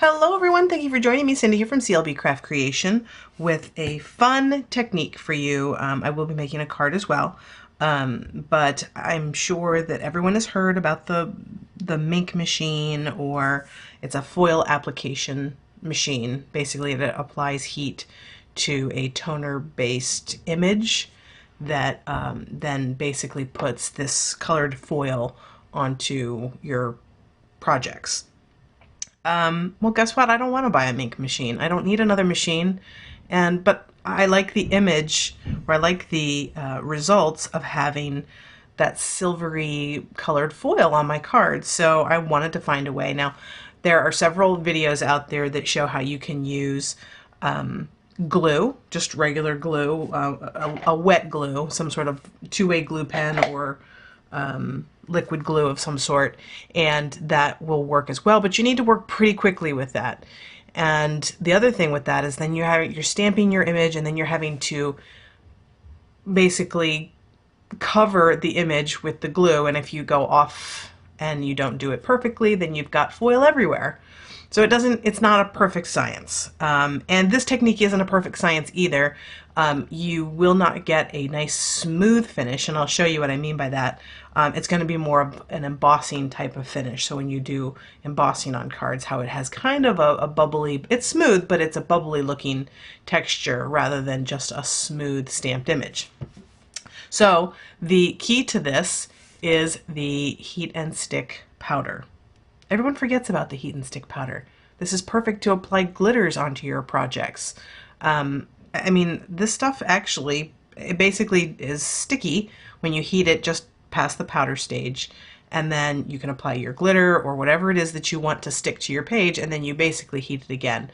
Hello everyone, thank you for joining me. Cindy here from CLB Craft Creation with a fun technique for you. I will be making a card as well, but I'm sure that everyone has heard about the Mink machine, or it's a foil application machine. Basically, it applies heat to a toner-based image that then basically puts this colored foil onto your projects. Well, guess what? I don't want to buy a Mink machine. I don't need another machine, but I like the image, or I like the results of having that silvery colored foil on my cards. So I wanted to find a way. Now, there are several videos out there that show how you can use glue, just regular glue, a wet glue, some sort of two-way glue pen, or liquid glue of some sort, and that will work as well, but you need to work pretty quickly with that. And the other thing with that is then you're stamping your image, and then you're having to basically cover the image with the glue, and if you go off and you don't do it perfectly, then you've got foil everywhere. So it's not a perfect science. And this technique isn't a perfect science either. You will not get a nice smooth finish, and I'll show you what I mean by that. It's going to be more of an embossing type of finish. So when you do embossing on cards, how it has kind of a bubbly, it's smooth, but it's a bubbly looking texture rather than just a smooth stamped image. So the key to this is the heat and stick powder. Everyone forgets about the heat and stick powder. This is perfect to apply glitters onto your projects. I mean, this stuff actually, it basically is sticky when you heat it just past the powder stage, and then you can apply your glitter or whatever it is that you want to stick to your page, and then you basically heat it again.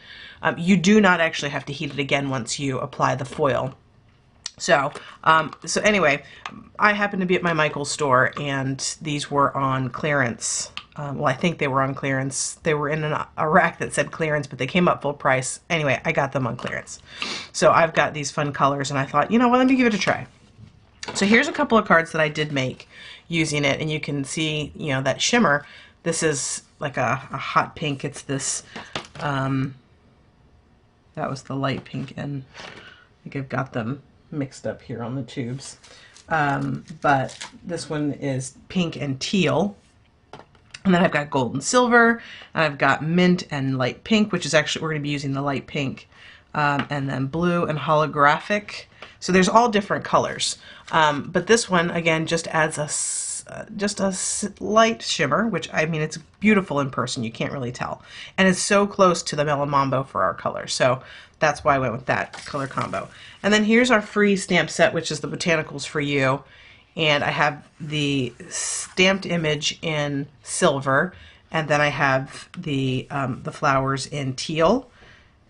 You do not actually have to heat it again once you apply the foil. So anyway, I happened to be at my Michael's store, and these were on clearance. Well, I think they were on clearance. They were in a rack that said clearance, but they came up full price. Anyway, I got them on clearance. So I've got these fun colors, and I thought, you know what, let me give it a try. So here's a couple of cards that I did make using it, and you can see, you know, that shimmer. This is like a hot pink. It's this, that was the light pink, and I think I've got them mixed up here on the tubes. But this one is pink and teal. And then I've got gold and silver, and I've got mint and light pink, which is actually, we're going to be using the light pink, and then blue and holographic. So there's all different colors. But this one, again, just adds just a light shimmer, which, I mean, it's beautiful in person. You can't really tell. And it's so close to the Mellow Mambo for our color. So that's why I went with that color combo. And then here's our free stamp set, which is the Botanicals for You. And I have the stamped image in silver, and then I have the flowers in teal,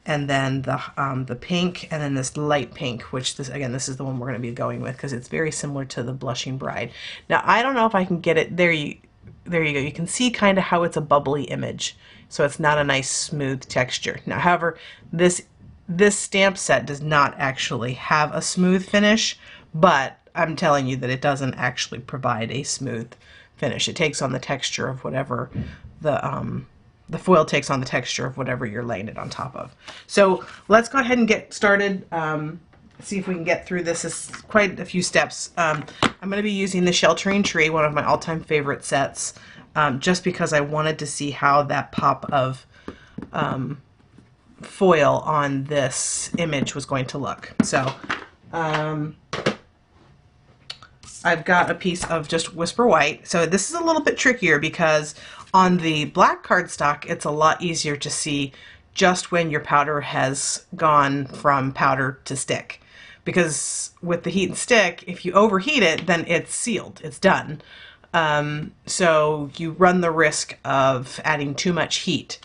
and then the pink, and then this light pink, which this is the one we're going to be going with because it's very similar to the Blushing Bride. Now I don't know if I can get it there. There you go. You can see kind of how it's a bubbly image, so it's not a nice smooth texture. Now, however, this stamp set does not actually have a smooth finish, but I'm telling you that it doesn't actually provide a smooth finish. It takes on the texture of whatever the foil takes on the texture of whatever you're laying it on top of. So let's go ahead and get started. See if we can get through this. It's quite a few steps. I'm going to be using the Sheltering Tree, one of my all-time favorite sets, just because I wanted to see how that pop of foil on this image was going to look. So I've got a piece of just Whisper White. So this is a little bit trickier because on the black cardstock, it's a lot easier to see just when your powder has gone from powder to stick. Because with the heat and stick, if you overheat it, then it's sealed, it's done. So you run the risk of adding too much heat.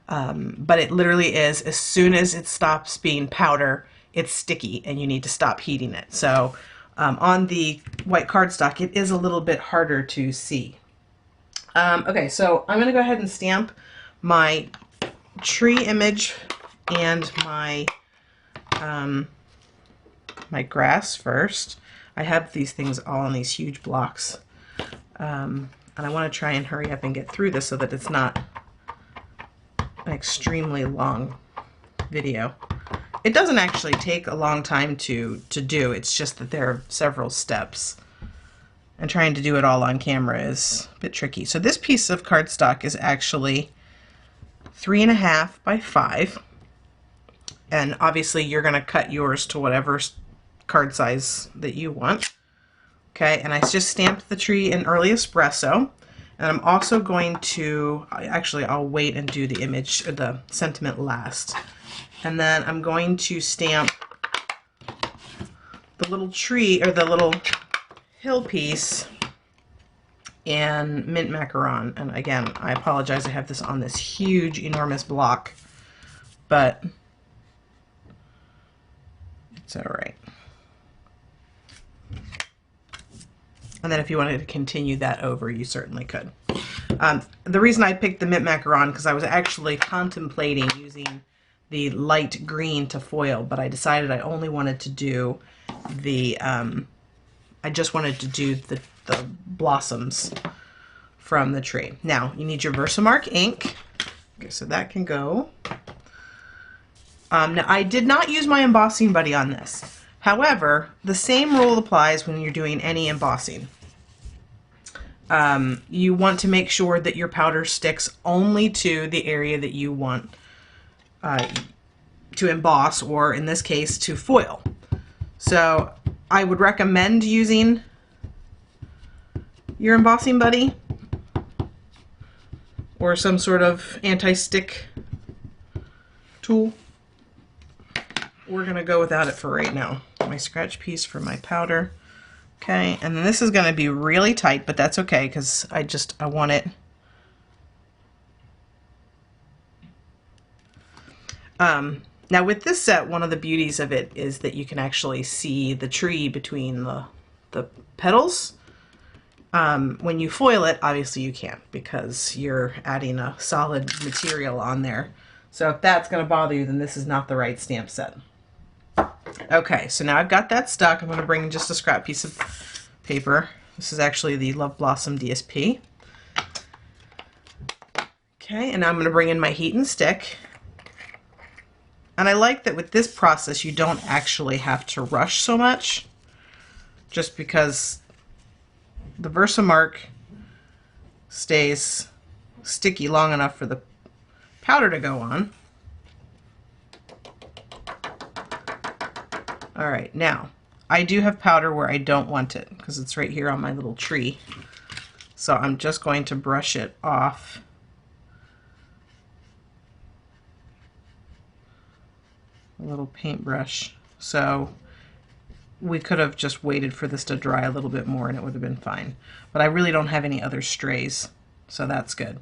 But it literally is, as soon as it stops being powder, it's sticky and you need to stop heating it. So on the white cardstock, it is a little bit harder to see. Okay, so I'm going to go ahead and stamp my tree image and my my grass first. I have these things all in these huge blocks, and I want to try and hurry up and get through this so that it's not, extremely long video. It doesn't actually take a long time to do, it's just that there are several steps. And trying to do it all on camera is a bit tricky. So this piece of cardstock is actually 3.5 by 5. And obviously you're going to cut yours to whatever card size that you want. Okay, and I just stamped the tree in early espresso. And I'm also going to, actually I'll wait and do the image, or the sentiment last. And then I'm going to stamp the little tree, or the little hill piece, in mint macaron. And again, I apologize, I have this on this huge, enormous block, but it's all right. And then if you wanted to continue that over, you certainly could. The reason I picked the mint macaron, because I was actually contemplating using the light green to foil, but I decided I only wanted to do the, I just wanted to do the blossoms from the tree. Now, you need your Versamark ink. Okay, so that can go. Now, I did not use my embossing buddy on this. However, the same rule applies when you're doing any embossing. You want to make sure that your powder sticks only to the area that you want to emboss, or in this case, to foil. So I would recommend using your embossing buddy or some sort of anti-stick tool. We're going to go without it for right now. My scratch piece for my powder. Okay, and then this is going to be really tight, but that's okay because I want it. Now with this set, one of the beauties of it is that you can actually see the tree between the petals. When you foil it, obviously you can't because you're adding a solid material on there. So if that's going to bother you, then this is not the right stamp set. Okay, so now I've got that stuck. I'm going to bring just a scrap piece of paper. This is actually the Love Blossom DSP. Okay, and now I'm going to bring in my heat and stick. And I like that with this process you don't actually have to rush so much, just because the Versamark stays sticky long enough for the powder to go on. All right, now I do have powder where I don't want it because it's right here on my little tree. So I'm just going to brush it off. A little paintbrush. So we could have just waited for this to dry a little bit more and it would have been fine. But I really don't have any other strays, so that's good.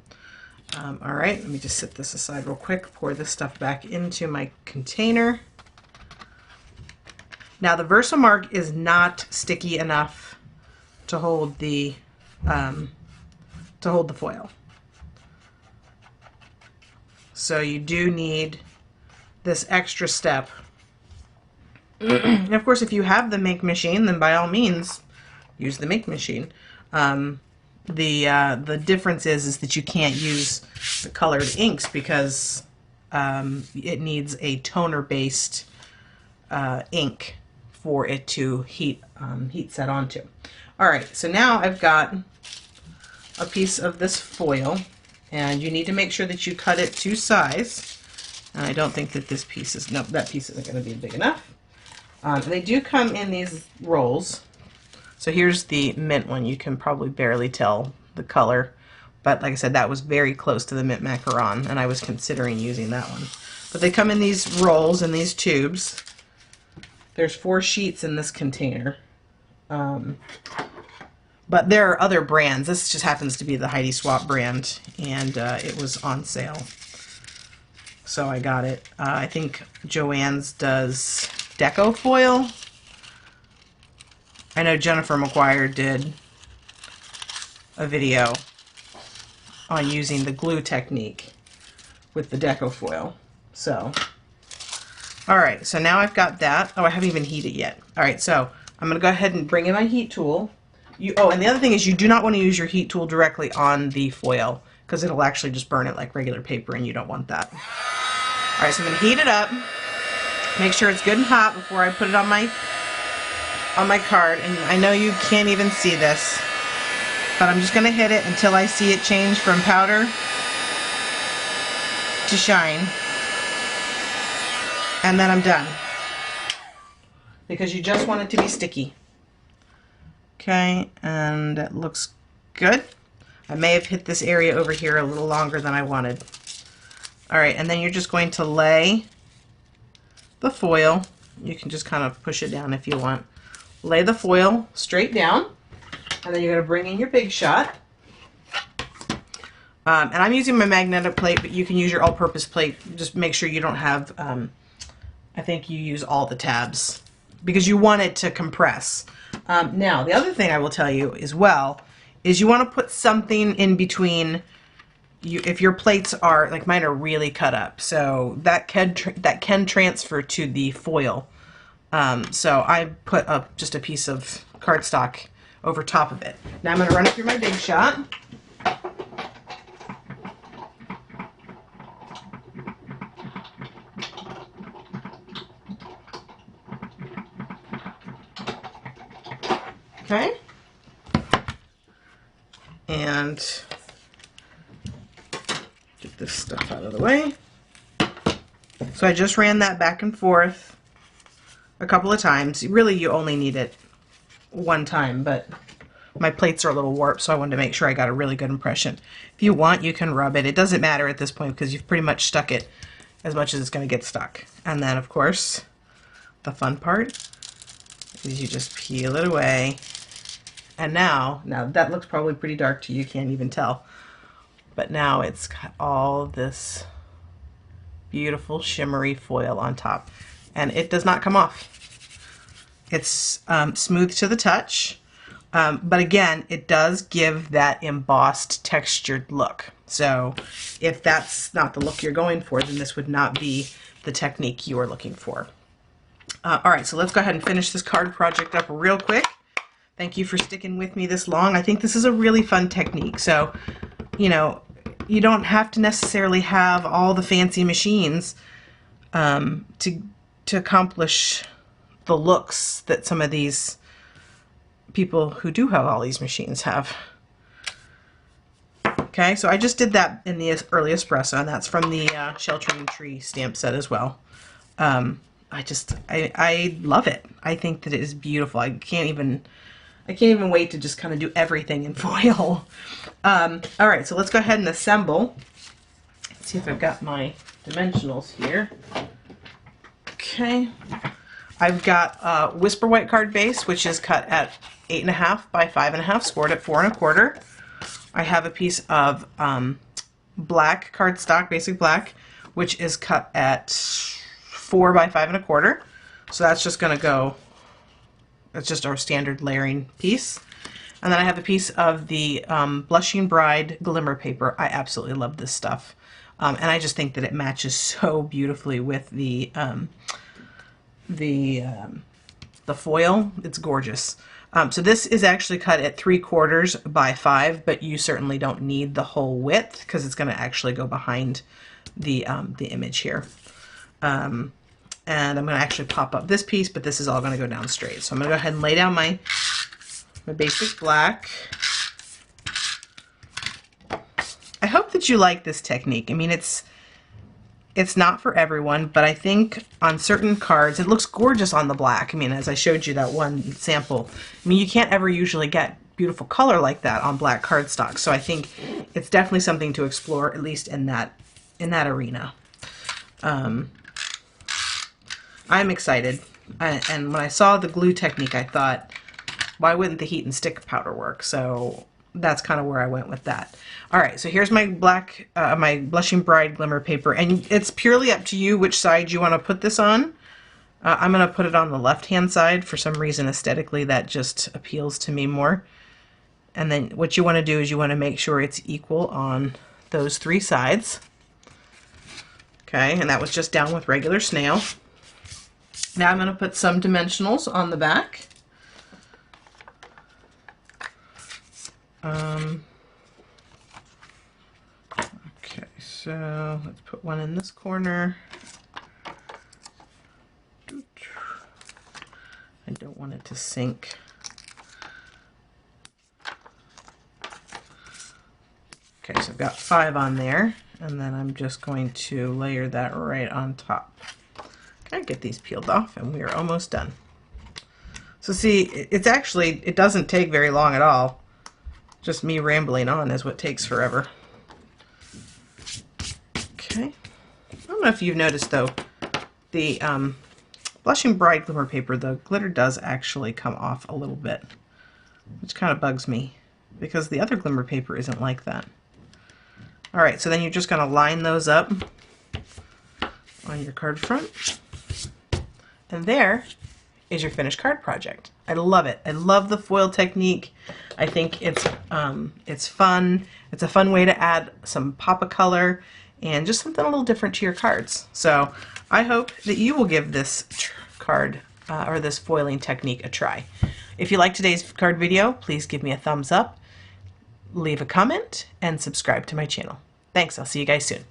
All right, let me just set this aside real quick, pour this stuff back into my container. Now the Versamark is not sticky enough to hold the foil. So you do need this extra step. And of course, if you have the Make Machine, then by all means use the Make Machine. The difference is that you can't use the colored inks because it needs a toner-based ink for it to heat set onto. All right, so now I've got a piece of this foil, and you need to make sure that you cut it to size. And I don't think that this piece is, no, that piece isn't going to be big enough. They do come in these rolls. So here's the mint one. You can probably barely tell the color, but like I said, that was very close to the mint macaron, and I was considering using that one. But they come in these rolls and these tubes. There's 4 sheets in this container. But there are other brands. This just happens to be the Heidi Swapp brand, and it was on sale. So I got it. I think Joann's does Deco Foil. I know Jennifer McGuire did a video on using the glue technique with the Deco Foil. So, alright, so now I've got that. Oh, I haven't even heated yet. Alright, so I'm going to go ahead and bring in my heat tool. Oh, and the other thing is you do not want to use your heat tool directly on the foil because it'll actually just burn it like regular paper, and you don't want that. All right, so I'm going to heat it up. Make sure it's good and hot before I put it on my card. And I know you can't even see this, but I'm just going to hit it until I see it change from powder to shine. And then I'm done. Because you just want it to be sticky. Okay, and it looks good. I may have hit this area over here a little longer than I wanted. All right, and then you're just going to lay the foil. You can just kind of push it down if you want. Lay the foil straight down, and then you're going to bring in your Big Shot. And I'm using my magnetic plate, but you can use your all-purpose plate. Just make sure you don't have, I think you use all the tabs, because you want it to compress. Now, the other thing I will tell you as well is you want to put something in between. If your plates are, like mine are really cut up, so that can transfer to the foil. So I put up just a piece of cardstock over top of it. Now I'm going to run it through my Big Shot. Okay. And get this stuff out of the way. So I just ran that back and forth a couple of times. Really, you only need it one time, but my plates are a little warped, so I wanted to make sure I got a really good impression. If you want, you can rub it. It doesn't matter at this point because you've pretty much stuck it as much as it's going to get stuck. And then, of course, the fun part is you just peel it away. And now that looks probably pretty dark to you, you can't even tell. But now it's got all this beautiful shimmery foil on top. And it does not come off. It's smooth to the touch. But again, it does give that embossed, textured look. So if that's not the look you're going for, then this would not be the technique you are looking for. All right, so let's go ahead and finish this card project up real quick. Thank you for sticking with me this long. I think this is a really fun technique. So, you know, you don't have to necessarily have all the fancy machines to accomplish the looks that some of these people who do have all these machines have. Okay, so I just did that in the early espresso, and that's from the Sheltering Tree stamp set as well. I love it. I think that it is beautiful. I can't even wait to just kind of do everything in foil. All right, so let's go ahead and assemble. Let's see if I've got my dimensionals here. Okay, I've got a Whisper White card base, which is cut at 8.5 by 5.5, scored at 4 1/4. I have a piece of black cardstock, basic black, which is cut at 4 by 5 1/4. So that's just going to go. That's just our standard layering piece. And then I have a piece of the Blushing Bride glimmer paper. I absolutely love this stuff. And I just think that it matches so beautifully with the foil. It's gorgeous. So this is actually cut at 3/4 by 5, but you certainly don't need the whole width because it's going to actually go behind the image here. And I'm going to actually pop up this piece, but this is all going to go down straight. So I'm going to go ahead and lay down my basic black. I hope that you like this technique. I mean, it's not for everyone, but I think on certain cards, it looks gorgeous on the black. I mean, as I showed you that one sample, I mean, you can't ever usually get beautiful color like that on black cardstock. So I think it's definitely something to explore, at least in that arena. I'm excited, and when I saw the glue technique, I thought, why wouldn't the heat and stick powder work? So that's kind of where I went with that. All right, so here's my black, my Blushing Bride glimmer paper, and it's purely up to you which side you want to put this on. I'm going to put it on the left-hand side. For some reason, aesthetically, that just appeals to me more. And then what you want to do is you want to make sure it's equal on those 3 sides. Okay, and that was just down with regular snail. Now I'm going to put some dimensionals on the back. So let's put one in this corner. I don't want it to sink. Okay, so I've got 5 on there, and then I'm just going to layer that right on top. Okay, get these peeled off, and we are almost done. So see, it doesn't take very long at all. Just me rambling on is what takes forever. Okay. I don't know if you've noticed though, the Blushing Bride glimmer paper, the glitter does actually come off a little bit, which kind of bugs me because the other glimmer paper isn't like that. All right, so then you're just going to line those up on your card front, and there is your finished card project. I love it. I love the foil technique. I think it's fun. It's a fun way to add some pop of color and just something a little different to your cards. So I hope that you will give this card or this foiling technique a try. If you like today's card video, please give me a thumbs up, leave a comment, and subscribe to my channel. Thanks. I'll see you guys soon.